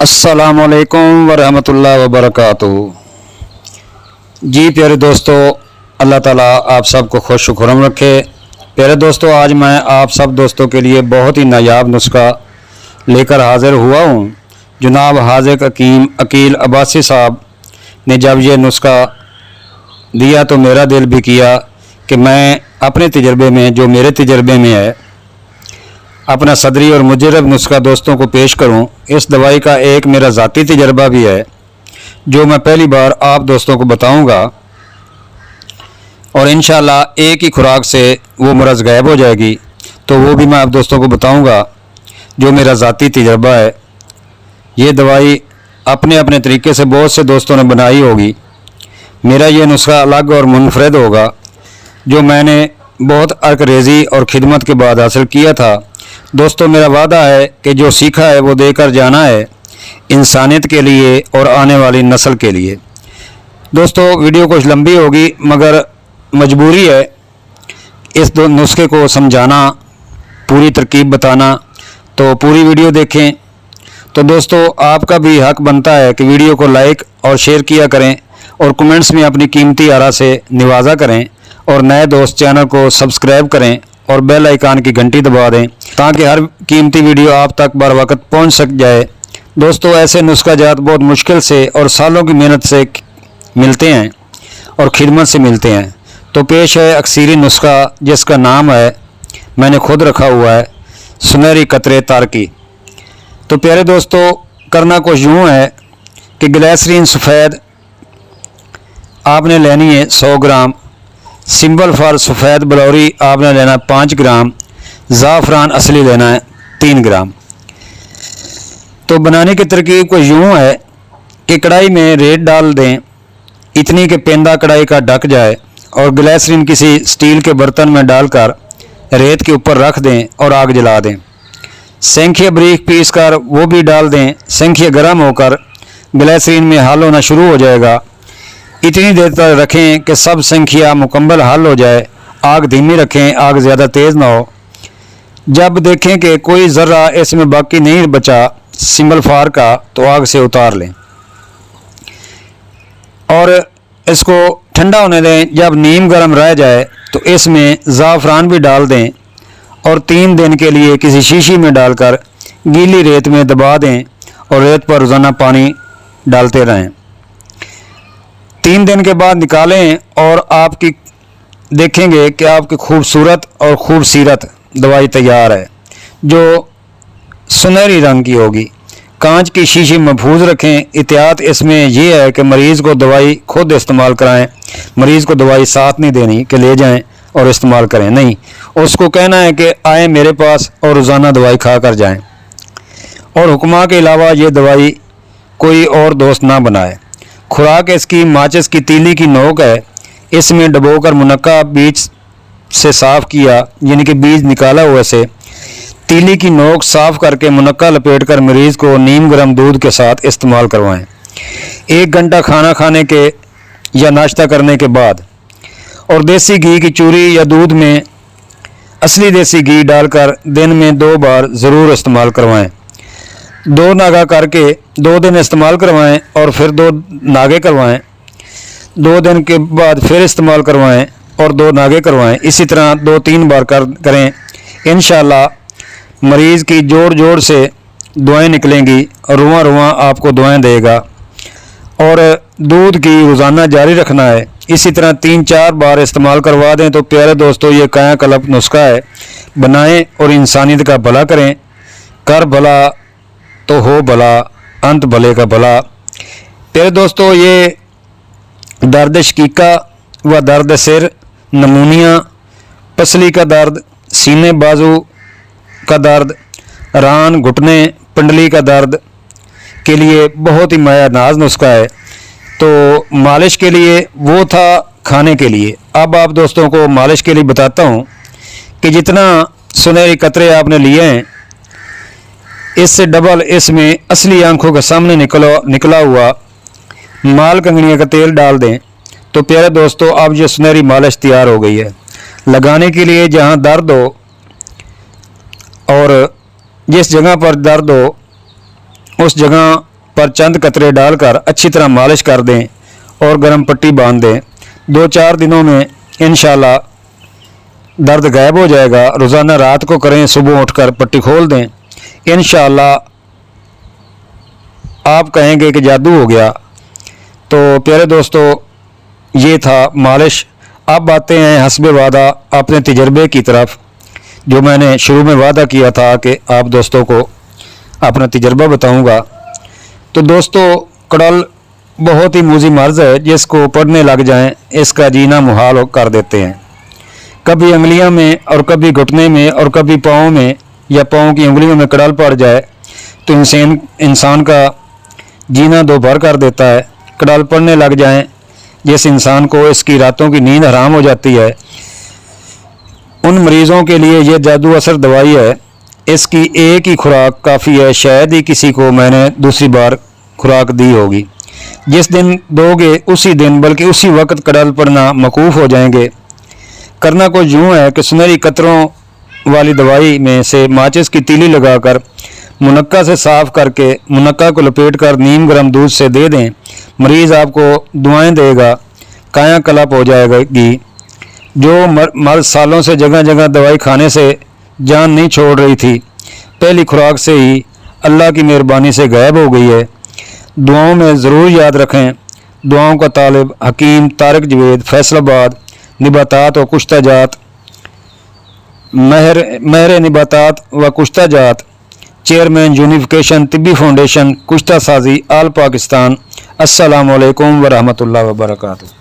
अस्सलामुअलैकुम वरहमतुल्लाहि वबरकातुहू। जी प्यारे दोस्तों, अल्लाह ताला आप सबको खुश खुरम रखे। प्यारे दोस्तों, आज मैं आप सब दोस्तों के लिए बहुत ही नायाब नुस्खा लेकर हाज़िर हुआ हूँ। जनाब हाज़िक हकीम अकील अब्बासी साहब ने जब ये नुस्खा दिया तो मेरा दिल भी किया कि मैं अपने तजर्बे में, जो मेरे तजर्बे में है, अपना सदरी और मुजरब नुस्खा दोस्तों को पेश करूं। इस दवाई का एक मेरा ज़ाती तजर्बा भी है जो मैं पहली बार आप दोस्तों को बताऊंगा, और इंशाअल्लाह एक ही खुराक से वो मरज़ गायब हो जाएगी। तो वो भी मैं आप दोस्तों को बताऊंगा जो मेरा ज़ाती तजर्बा है। ये दवाई अपने अपने तरीके से बहुत से दोस्तों ने बनाई होगी। मेरा ये नुस्खा अलग और मुनफरद होगा जो मैंने बहुत अर्क-रेज़ी और खिदमत के बाद हासिल किया था। दोस्तों, मेरा वादा है कि जो सीखा है वो देकर जाना है, इंसानियत के लिए और आने वाली नस्ल के लिए। दोस्तों, वीडियो कुछ लंबी होगी मगर मजबूरी है इस दो नुस्खे को समझाना, पूरी तरकीब बताना, तो पूरी वीडियो देखें। तो दोस्तों, आपका भी हक बनता है कि वीडियो को लाइक और शेयर किया करें और कमेंट्स में अपनी कीमती आरा से नवाजा करें, और नए दोस्त चैनल को सब्सक्राइब करें और बेल आइकान की घंटी दबा दें ताकि हर कीमती वीडियो आप तक बर वक्त पहुँच सक जाए। दोस्तों, ऐसे नुस्खा जात बहुत मुश्किल से और सालों की मेहनत से मिलते हैं और खिदमत से मिलते हैं। तो पेश है अक्सीरी नुस्खा जिसका नाम है, मैंने खुद रखा हुआ है, सुनहरी कतरे तारकी। तो प्यारे दोस्तों, करना कुछ यूँ है कि ग्लिसरीन सफ़ेद आपने लेनी है 100 ग्राम, सिंबल फॉर सफ़ेद बलौरी आपने लेना है 5 ग्राम, ज़ाफ़रान असली लेना है 3 ग्राम। तो बनाने की तरकीब को यूँ है कि कढ़ाई में रेत डाल दें इतनी कि पेंदा कढ़ाई का ढक जाए, और ग्लिसरीन किसी स्टील के बर्तन में डालकर रेत के ऊपर रख दें और आग जला दें। सेंखिया बारीक पीस कर वो भी डाल दें। सेंखिया गर्म होकर ग्लिसरीन में हल होना शुरू हो जाएगा। इतनी देर तक रखें कि सब सेंखिया मुकम्मल हल हो जाए। आग धीमी रखें, आग ज़्यादा तेज़ ना हो। जब देखें कि कोई ज़र्रा इसमें बाकी नहीं बचा सिंबल फार का, तो आग से उतार लें और इसको ठंडा होने दें। जब नीम गर्म रह जाए तो इसमें ज़ाफ़रान भी डाल दें और 3 दिन के लिए किसी शीशी में डालकर गीली रेत में दबा दें और रेत पर रोज़ाना पानी डालते रहें। 3 दिन के बाद निकालें और आपकी देखेंगे कि आपकी खूबसूरत और खूबसीरत दवाई तैयार है जो सुनहरी रंग की होगी। कांच की शीशी महफूज रखें। एहतियात इसमें यह है कि मरीज़ को दवाई खुद इस्तेमाल कराएं। मरीज़ को दवाई साथ नहीं देनी कि ले जाएं और इस्तेमाल करें, नहीं, उसको कहना है कि आए मेरे पास और रोज़ाना दवाई खा कर जाएँ। और हुक्मा के अलावा ये दवाई कोई और दोस्त ना बनाए। खुराक इसकी माचिस की तीली की नोक है। इसमें डबोकर मुनक्का बीज से साफ़ किया, यानी कि बीज निकाला हुआ से तीली की नोक साफ़ करके मुनक्का लपेट कर मरीज़ को नीम गर्म दूध के साथ इस्तेमाल करवाएं। 1 घंटा खाना खाने के या नाश्ता करने के बाद, और देसी घी की चूरी या दूध में असली देसी घी डालकर दिन में 2 बार ज़रूर इस्तेमाल करवाएं। 2 नागा करके 2 दिन इस्तेमाल करवाएं और फिर 2 नागे करवाएं। 2 दिन के बाद फिर इस्तेमाल करवाएं और 2 नागे करवाएं। इसी तरह 2-3 बार करें। इंशाअल्लाह मरीज़ की जोड़ जोड़ से दुआएं निकलेंगी और रुआं रुआं आपको दुआएं देगा। और दूध की रोज़ाना जारी रखना है। इसी तरह 3-4 बार इस्तेमाल करवा दें। तो प्यारे दोस्तों, ये काया कल्प नुस्खा है। बनाएं और इंसानियत का भला करें। कर भला तो हो भला, अंत भले का भला। प्यारे दोस्तों, ये दर्द शकीका व दर्द सिर, नमूनिया, पसली का दर्द, सीने बाजू का दर्द, रान, घुटने, पिंडली का दर्द के लिए बहुत ही मायानाज नुस्खा है। तो मालिश के लिए वो था, खाने के लिए। अब आप दोस्तों को मालिश के लिए बताता हूँ कि जितना सुनहरी कतरे आपने लिए हैं, इससे डबल इसमें असली आंखों के सामने निकला हुआ माल कंगनिया का तेल डाल दें। तो प्यारे दोस्तों, अब ये सुनहरी मालिश तैयार हो गई है। लगाने के लिए जहाँ दर्द हो और जिस जगह पर दर्द हो उस जगह पर चंद कतरे डालकर अच्छी तरह मालिश कर दें और गर्म पट्टी बांध दें। 2-4 दिनों में इंशाल्लाह दर्द गायब हो जाएगा। रोज़ाना रात को करें, सुबह उठकर पट्टी खोल दें, इंशाल्लाह आप कहेंगे कि जादू हो गया। तो प्यारे दोस्तों, ये था मालिश। अब आते हैं हस्बे वादा अपने तजर्बे की तरफ, जो मैंने शुरू में वादा किया था कि आप दोस्तों को अपना तजर्बा बताऊंगा। तो दोस्तों, कड़ल बहुत ही मूजी मर्ज है, जिसको पढ़ने लग जाएं इसका जीना मुहाल कर देते हैं। कभी उंगलियों में और कभी घुटने में और कभी पाँव में या पाँव की उंगलियों में कड़ल पड़ जाए तो इंसान का जीना दो भर कर देता है। कड़ल पड़ने लग जाएं जिस इंसान को इसकी रातों की नींद हराम हो जाती है, उन मरीज़ों के लिए ये जादू असर दवाई है। इसकी एक ही खुराक काफ़ी है, शायद ही किसी को मैंने दूसरी बार खुराक दी होगी। जिस दिन दोगे उसी दिन बल्कि उसी वक्त कड़ल पड़ना मौकूफ़ हो जाएंगे। करना कुछ यूँ है कि सुनहरी कतरों वाली दवाई में से माचिस की तीली लगाकर मुनक्का से साफ़ करके मुनक्का को लपेट कर नीम गर्म दूध से दे दें। मरीज़ आपको दुआएं देगा, काया कलप हो जाएगी। जो मर्द सालों से जगह जगह दवाई खाने से जान नहीं छोड़ रही थी, पहली खुराक से ही अल्लाह की मेहरबानी से गायब हो गई है। दुआओं में ज़रूर याद रखें। दुआओं का तालिब हकीम तारिक जवेद, फैसलाबाद। निबातात व कुश्ता जात, महर निबातात व कुश्ता जात, चेयरमैन यूनिफिकेशन तिब्बी फाउंडेशन, कुश्ता साजी, आल पाकिस्तान। अस्सलामु अलैकुम व रहमतुल्लाहि व बरकातुहू।